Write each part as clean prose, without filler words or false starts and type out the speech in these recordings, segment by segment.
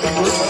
Krishna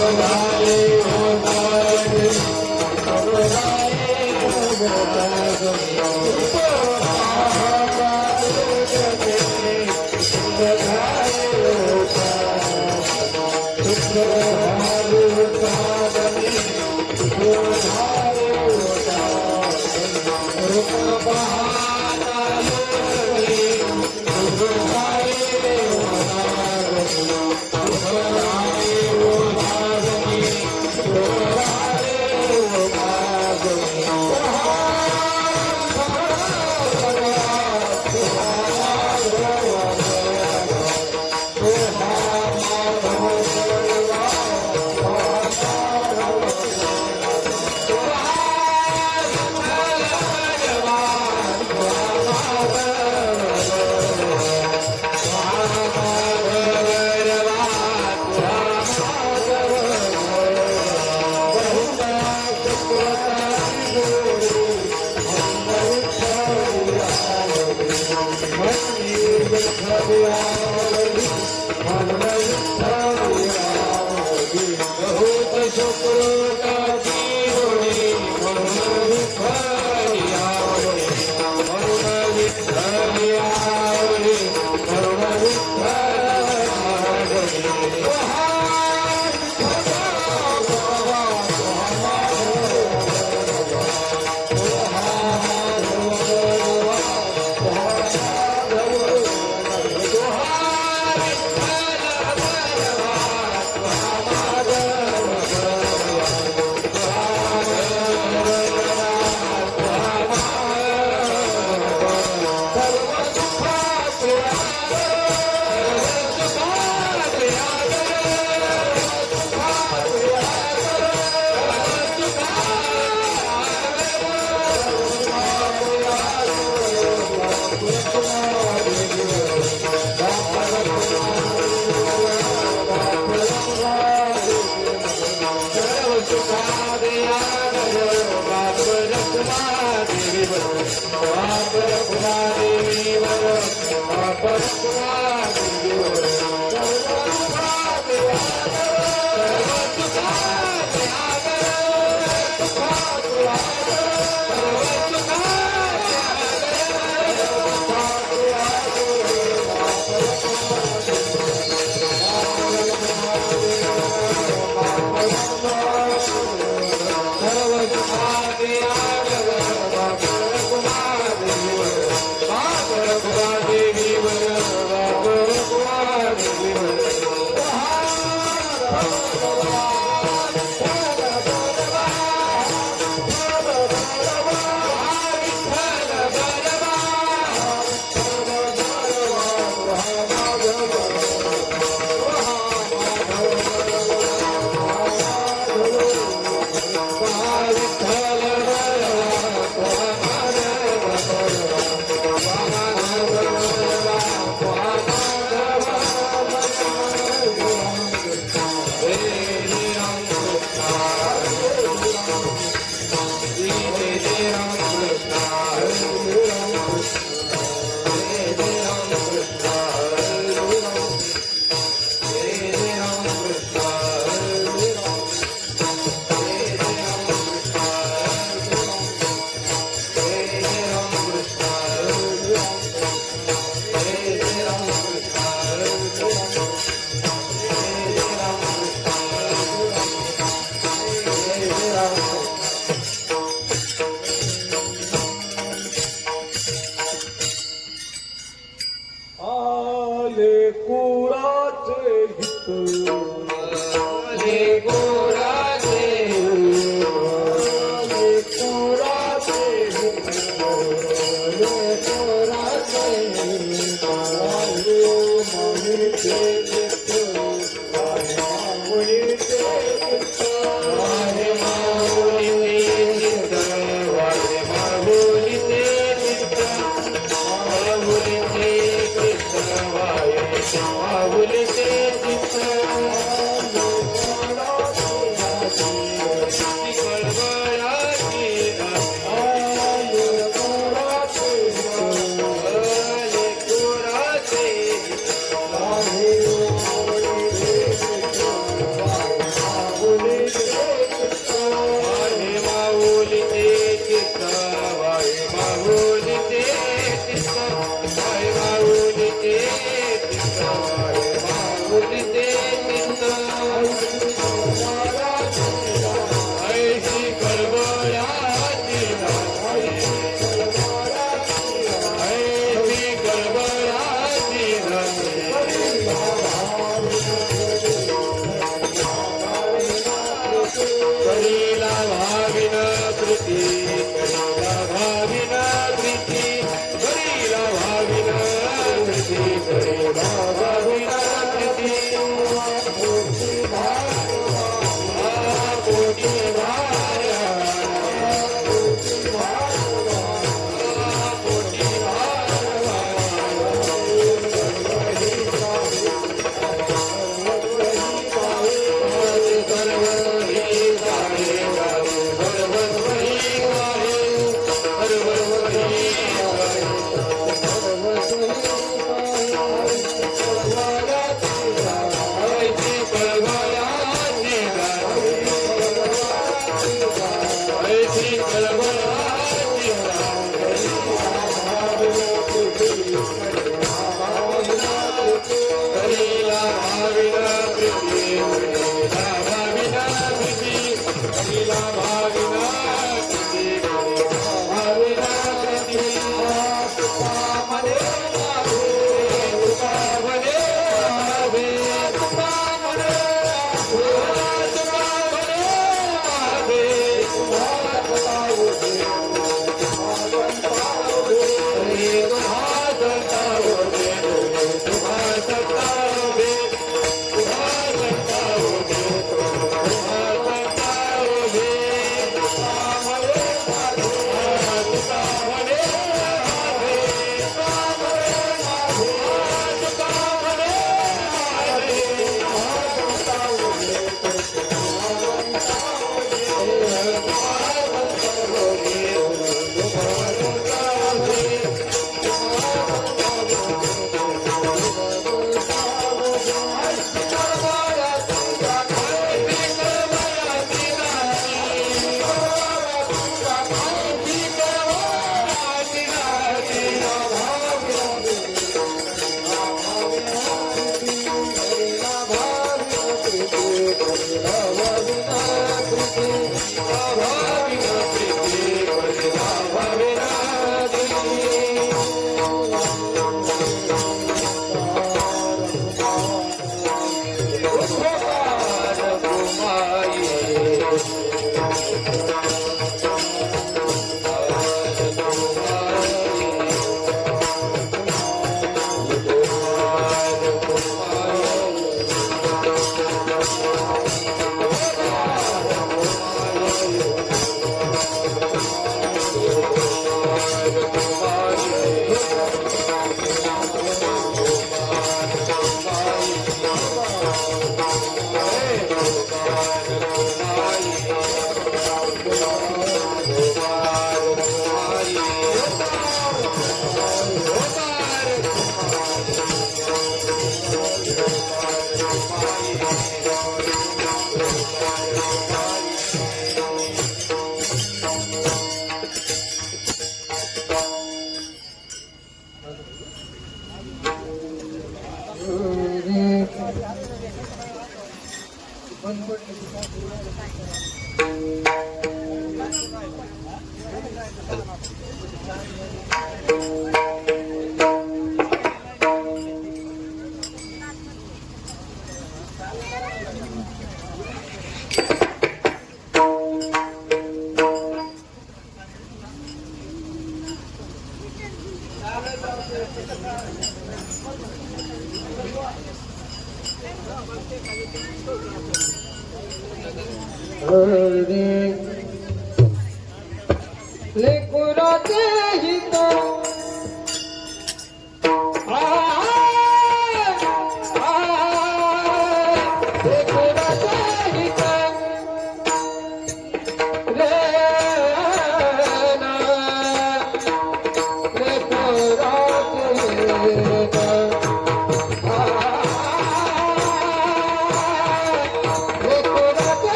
लेकुराचे हित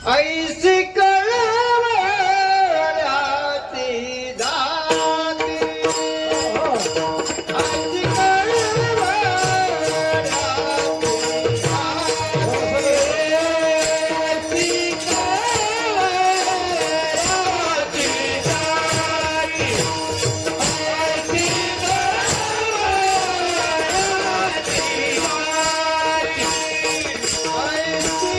ऐसी कळवळ्याची दाती ऐसी कळवळ्याची दाती ऐसी कळवळ्याची दाती ऐसी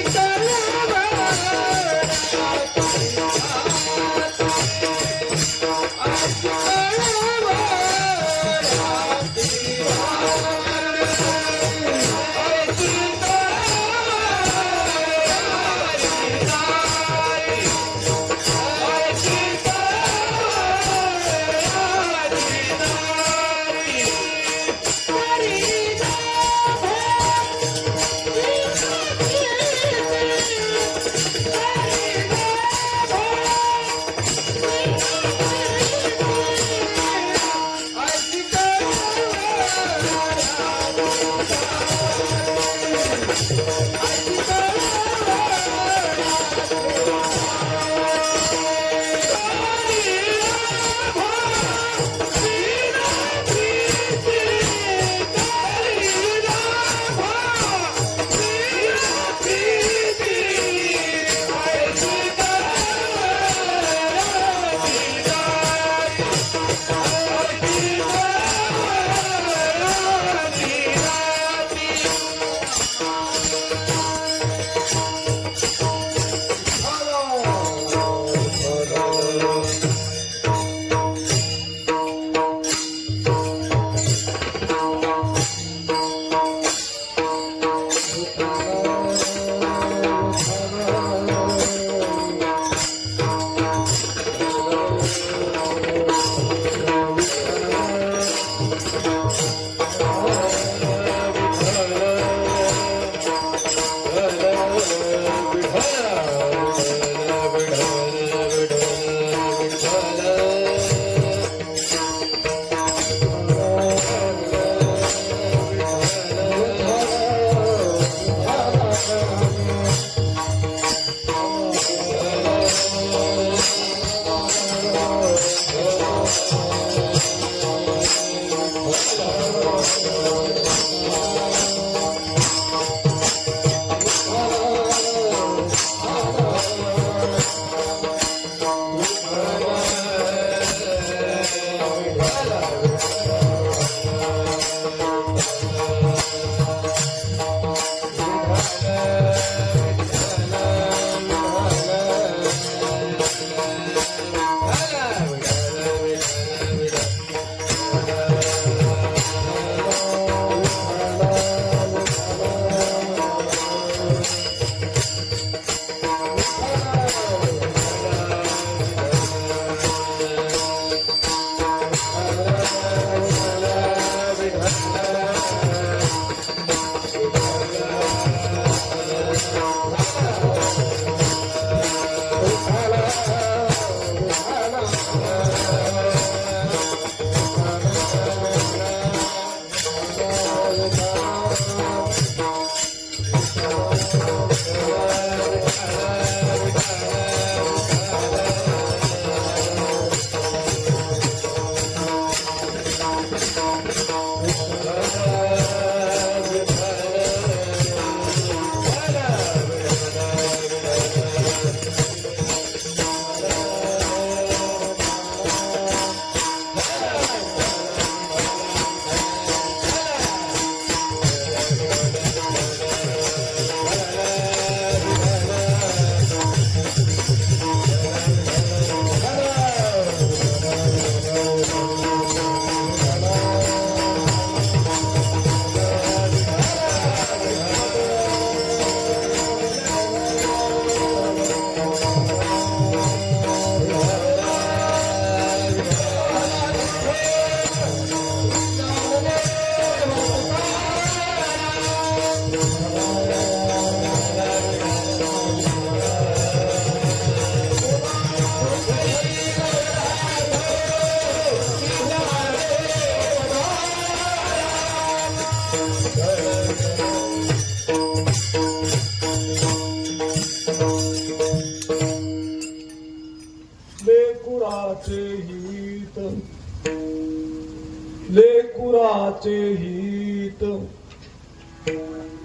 लेकुराचे हित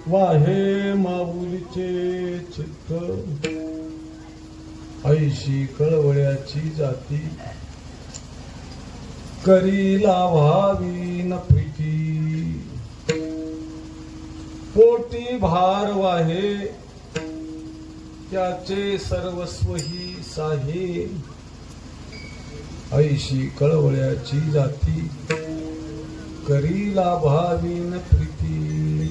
वाहे माऊलीचे चित्त ऐशी कळवळ्याची जाती करी लाभावी न प्रीती पोटी भार वाहे त्याचे सर्वस्व ही साहे ऐशी कळवळ्याची जाती करी लाभावी न प्रीती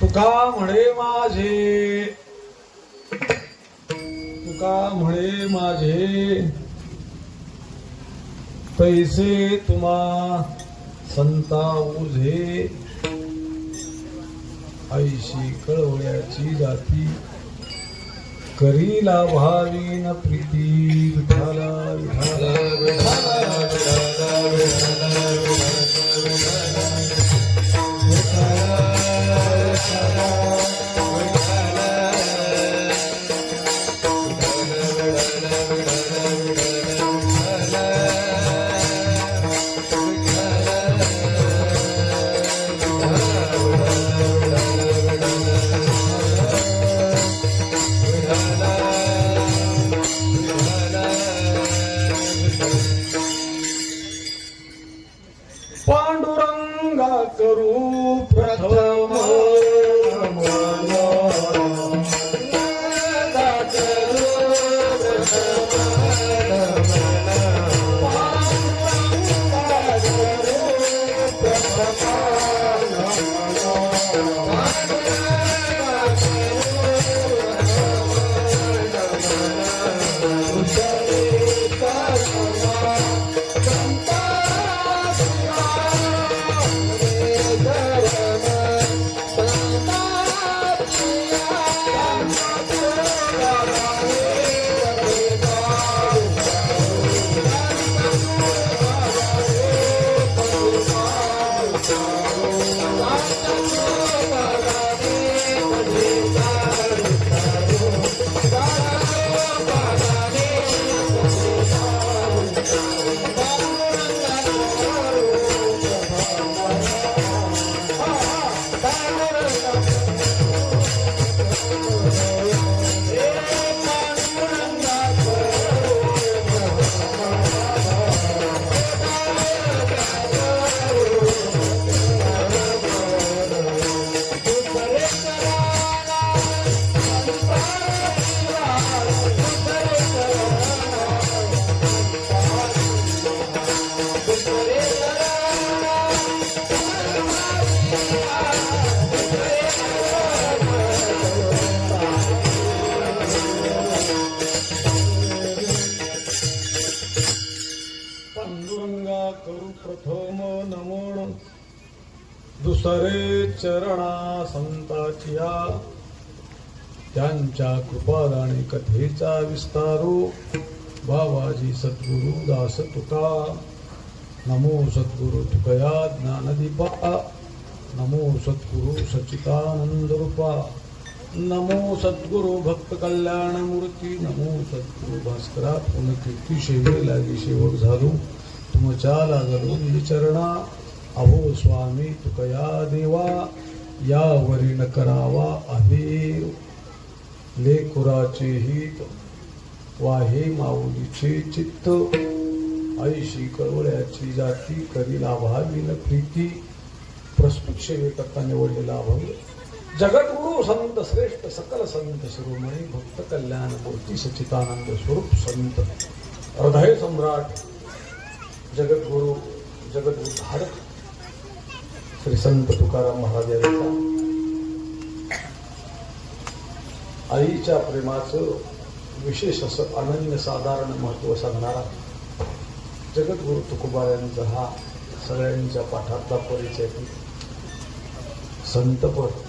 तुका म्हणे माझे तुका म्हणे माझे पैसे तुम्हा संता उझे ऐशी कळवळ्याची जाती करी लाभावी न प्रीती विठाला विठाला विठाला विठाला विठाला पांडुरंगा करू प्रथम पांडुरंगा करू प्रथम नमन दुसरे चरणा संताचिया त्यांच्या कृपादाने कथेचा विस्तारो बाबाजी सद्गुरु दास तुका नमो सद्गुरु तुकया ज्ञानदीपा नमो सद्गुरु सच्चिदानंद रूपा नमो सद्गुरु भक्त कल्याण मूर्ती नमो सद्गुरु भास्करा पुनकीर्ती सेवे लागी सेवक झालो तुमच्या लागलो निचरणा अहो स्वामी तुकया देवा यावरी न करावा अहेर लेकुराचे हित वाहे माऊलीचे चित्त ऐशी कळवळ्याची जाती करी लाभावी न प्रीती प्रस्तुत सेवेकरता निवडलेला अभंग जगद्गुरु संत श्रेष्ठ सकल संत शिरोमणी भक्त कल्याण मूर्ती सच्चिदानंद स्वरूप संत हृदय सम्राट जगद्गुरु जगदुद्धारक श्री संत तुकाराम महाराज यांचा आईच्या प्रेमाचं विशेष असं अनन्य साधारण महत्व सांगणारा जगद्गुरु तुकोबा यांचा हा सगळ्यांच्या पाठातला परिचय संतपद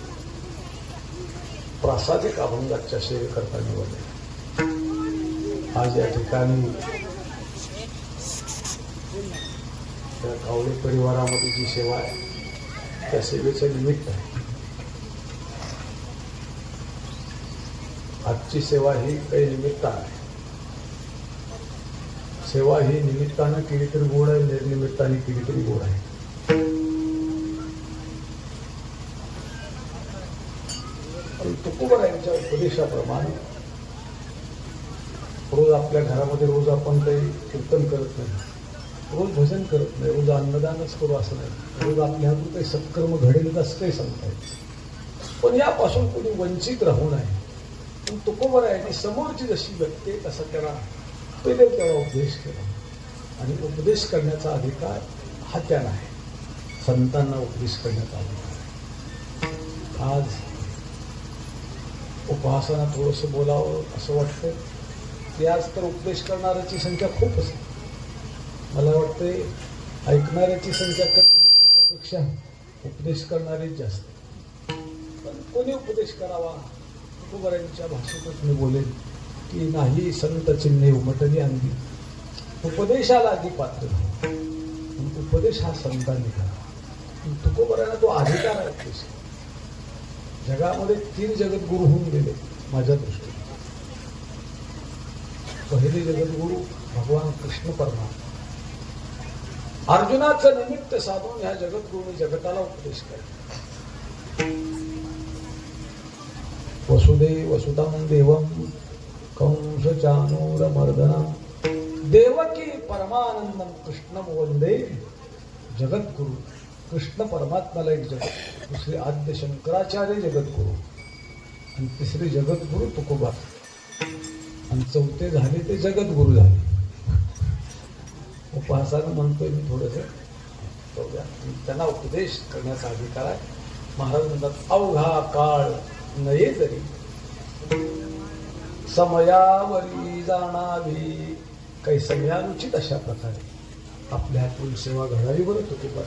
प्रासादिक अभंगाच्या सेवेकरता निवडले. आज या ठिकाणी त्या कावळे परिवारामध्ये जी सेवा आहे त्या सेवेचं निमित्त आहे. आजची सेवा ही काही निमित्त आहे. सेवा ही निमित्तानं केली तरी गोड आहे, निर्निमित्ताने केली तरी गोड आहे. तुकोबारायांच्या उपदेशाप्रमाणे रोज आपल्या घरामध्ये रोज आपण काही कीर्तन करत नाही, रोज भजन करत नाही, रोज अन्नदानच करू असं नाही, रोज आपल्या हातून काही सत्कर्म घडेल असं काही सांगता येत. पण यापासून कोणी वंचित राहू नये. पण तुकोबारायांनी समोरची जशी व्यक्ती आहे तसा त्याला पहिले त्याला उपदेश केला. आणि उपदेश करण्याचा अधिकार हा त्याला आहे, संतांना उपदेश करण्याचा अधिकार. आज उपासना थोडंसं बोलावं असं वाटतं की आज तर उपदेश करणाऱ्याची संख्या खूप असते. मला वाटते ऐकणाऱ्याची संख्या कमी होईल त्याच्यापेक्षा उपदेश करणारेच जास्त. पण कोणी उपदेश करावा? तुकोबारायांच्या भाषेतच मी बोलेन की नाही संत चिन्हे उमटली अंगी, उपदेशाला आधी पात्र झाला. उपदेश हा संतांनी करा. तुकोबारायांना तो अधिकार आहे उपदेश. जगामध्ये 3 जगद्गुरु होऊन गेले माझ्या दृष्टीने. पहिले जगद्गुरु भगवान कृष्ण परमात्मा. अर्जुनाचं निमित्त साधून ह्या जगद्गुरूने जगताला उपदेश केला. वसुदेव वसुधं देवं कंस चाणूरमर्दनम् देवकी परमानंदम कृष्णम वंदे जगद्गुरु. कृष्ण परमात्म्याला एक जगत, दुसरे आद्य शंकराचार्य जगद्गुरु, आणि तिसरे जगद्गुरु तुकोबा, आणि चौथे झाले ते जगद्गुरु झाले. उपासना म्हणतोय मी थोडंसं, त्यांना उपदेश करण्याचा अधिकार आहे. महाराज म्हणतात अवघा काळ नये जरी समयावरी जाणावी. काही समयानुचित अशा प्रकारे आपल्या हातून सेवा घडावी. बरं तुकोबा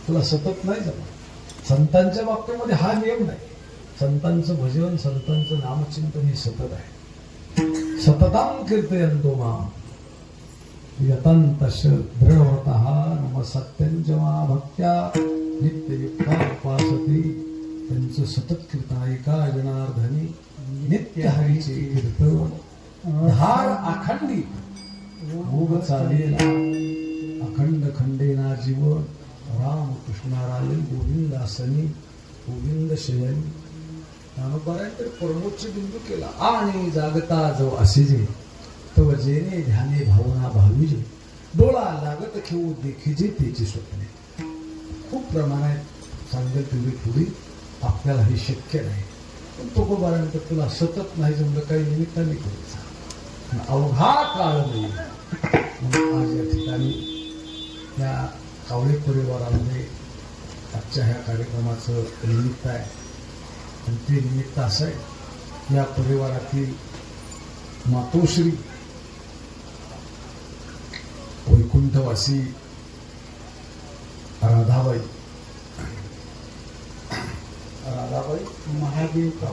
तुला सतत नाही जमत. संतांच्या बाबतीमध्ये हा नियम नाही. संतांचं भजन, संतांचं नामचिंतन हे सतत आहे. सततां कीर्तयन्तो मां यतन्तश दृढव्रतः नम सत्यं च मा भक्त्या नित्ययुक्ता उपासते. त्यांचं सतत कीर्तन ऐका जनार्दनी नित्य हरीचे कीर्तन. धार अखंडी भोग चालेला अखंड खंडेना जीवन. राम कृष्णा राय गोविंदासनी गोविंद शयनी. ज्ञानोबारांनी परमोच्च बिंदू केला. आणि जागता जो असिजे तव जेने ध्याने भावना भाविजे. डोळा लागत घेऊ देखिजे त्याची स्वप्ने. खूप प्रमाणात सांगेल तेवढी थोडी आपल्याला हे शक्य नाही. पण तुकोबारांनी तुला सतत नाही जमलं, काही निमित्ताने करायचं. अवघा काळ नाही. आज या ठिकाणी या कावळे परिवारामध्ये आजच्या ह्या कार्यक्रमाचं निमित्त आहे. आणि ते निमित्त असं आहे, या परिवारातील मातोश्री वैकुंठवासी राधाबाई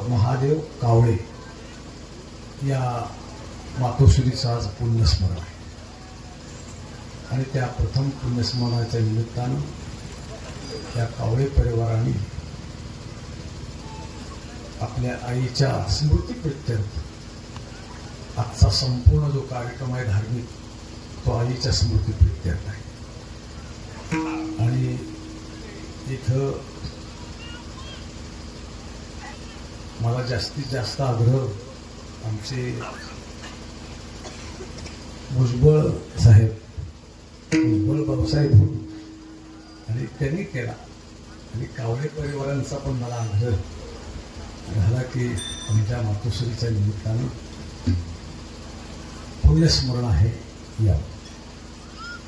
महादेव कावळे या मातोश्रीचं आज पुण्यस्मरण आहे. आणि त्या प्रथम पुण्यस्मरणाच्या निमित्तानं त्या कावळे परिवाराने आपल्या आईच्या स्मृतीप्रित्यर्थ आजचा संपूर्ण जो कार्यक्रम आहे धार्मिक, तो आईच्या स्मृतीप्रित्यर्थ आहे. आणि इथं मला जास्तीत जास्त आग्रह आमचे भुजबळ साहेब, भुजबळ बाबासाहेब आणि त्यांनी केला. आणि कावळे परिवारांचा पण मला आग्रह झाला की आमच्या मातोश्रीच्या निमित्तानं पुण्यस्मरण आहे या.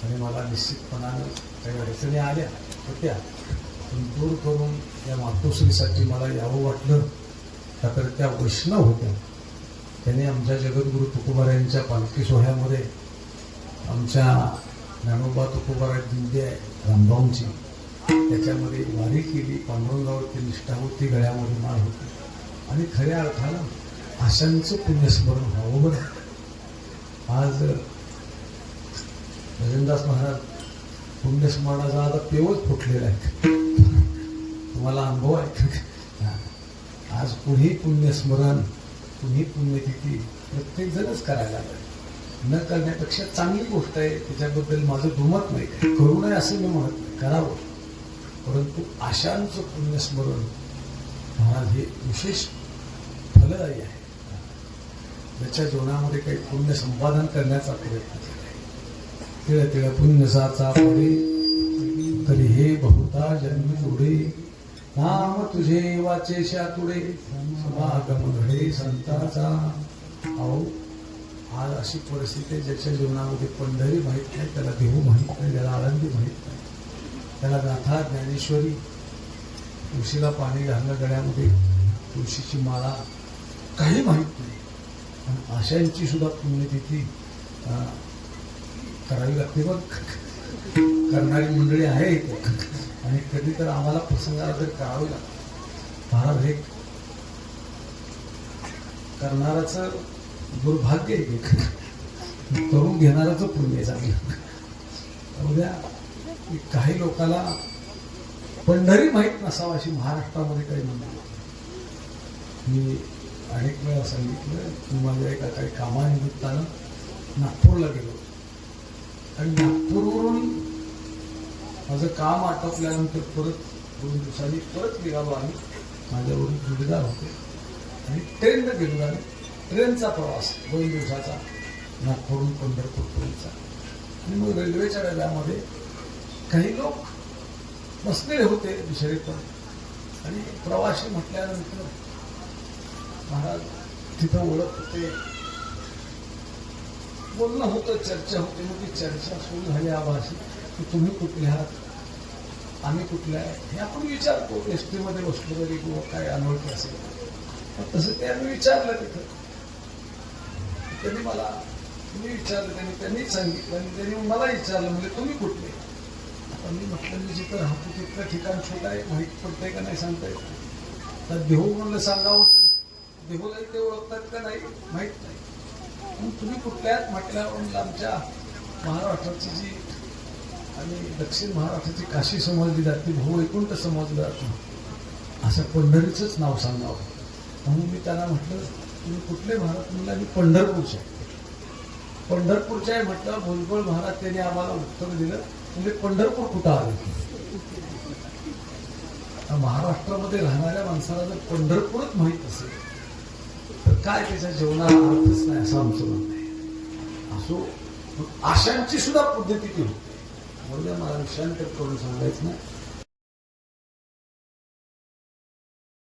आणि मला निश्चितपणानं काही अडचणी आल्या होत्या, पण दूर करून या मातोश्रीसाठी मला यावं वाटलं. तर त्या वैष्णव होत्या, त्याने आमच्या जगद्गुरु तुकोबारायांच्या पालखी सोहळ्यामध्ये आमच्या ज्ञानोबा तुकोबाराय दिंडी आहे रामभाऊंची, त्याच्यामध्ये वारी केली. पांडुरंगावरती निष्ठा होती, गळ्यामध्ये माळ होती. आणि खऱ्या अर्थानं आशांचं पुण्यस्मरण व्हावं. बरं आज भजनदास महाराज पुण्यस्मरणाचा आता पेवच फुटलेला आहे. तुम्हाला अनुभव आहे. आज कुणी पुण्यस्मरण, कुणी पुण्यतिथी प्रत्येक जणच करायला लागेल. न करण्यापेक्षा चांगली गोष्ट आहे, त्याच्याबद्दल माझं दुमत नाही, करू नये असं मी म्हणत नाही, करावं. परंतु आशांचं पुण्यस्मरण महाराज हे विशेष फलदायी आहे. त्याच्या जीवनामध्ये काही पुण्य संपादन करण्याचा प्रयत्न केला. तिळ तिळ पुण्य साचा पडे तरी हे बहुता जन्म जोडे, नाम तुझे वाचे शातुडे, समागम घडे संताचा. अहो आज अशी परिस्थिती आहे, ज्याच्या जीवनामध्ये पंढरी माहीत नाही, त्याला देहू माहीत नाही, त्याला आळंदी माहीत नाही, त्याला गाथा ज्ञानेश्वरी, तुळशीला पाणी घालणं गळ्यामध्ये, तुळशीची माळा काही माहीत नाही. आणि आशांची सुद्धा पुण्यतिथी करावी लागते. बघ करणारी मंडळी आहे आणि कधी तर आम्हाला प्रसंगाला तर करावी लागते. महाराज हे करणाराचं दुर्भाग्य आहे, करून घेणाराचं पुण्य चांगलं. उद्या काही लोकांना पंढरी माहीत नसावं अशी महाराष्ट्रामध्ये काही म्हणतात. मी अनेक वेळा सांगितलं की माझ्या एका काही कामानिमित्तानं नागपूरला गेलो आणि नागपूरवरून माझं काम आटोपल्यानंतर परत 2 दिवसांनी परत निघालो आम्ही. माझ्यावरून जोडीदार होते आणि ट्रेननं गेलो आम्ही. ट्रेनचा प्रवास 2 दिवसाचा नागपूरहून पंढरपूरपर्यंतचा. आणि मग रेल्वेच्या डब्यामध्ये काही लोक बसलेले होते दुसरे पण. आणि प्रवासी म्हटल्यानंतर महाराज तिथं ओळख होते, बोलणं होतं, चर्चा होते. मग ती चर्चा सुरू झाली आभासी की तुम्ही कुठले आहात, आम्ही कुठले आहे, हे आपण विचारतो एस टीमध्ये बसलो तरी किंवा काय अनोळखी असेल. तसं ते आम्ही विचारलं तिथं. त्यांनी मला मी विचारलं, त्यांनीच सांगितलं आणि त्यांनी मला विचारलं, म्हणजे तुम्ही कुठले. आता मी म्हटलं मी जिथं राहतो तिथलं ठिकाण छोटं आहे, माहीत पडतंय का नाही सांगता येत. तर देहू म्हणलं सांगावं तर देहूलाही ते ओळखतात का नाही माहीत नाही. पण तुम्ही कुठल्यात म्हटल्यावर आमच्या महाराष्ट्राची जी आणि दक्षिण महाराष्ट्राची काशी समजली जाते, भाऊ वैकुंठ समजलं जातं, असं पंढरीचंच नाव सांगावं. म्हणून मी त्यांना म्हटलं तुम्ही कुठले महाराज. म्हणलं मी पंढरपूरचे आहे. पंढरपूरचे आहे म्हटलं. भुजबळ महाराज त्यांनी आम्हाला उत्तर दिलं, म्हणजे पंढरपूर कुठं आलं. महाराष्ट्रामध्ये राहणाऱ्या माणसाला जर पंढरपूरच माहीत असेल तर काय त्याच्या जीवनाला अर्थच नाही असं आमचं म्हणणं आहे. असो आशांची सुद्धा पद्धती होते. म्हणजे मला विषयांतर करून सांगायचं नाही.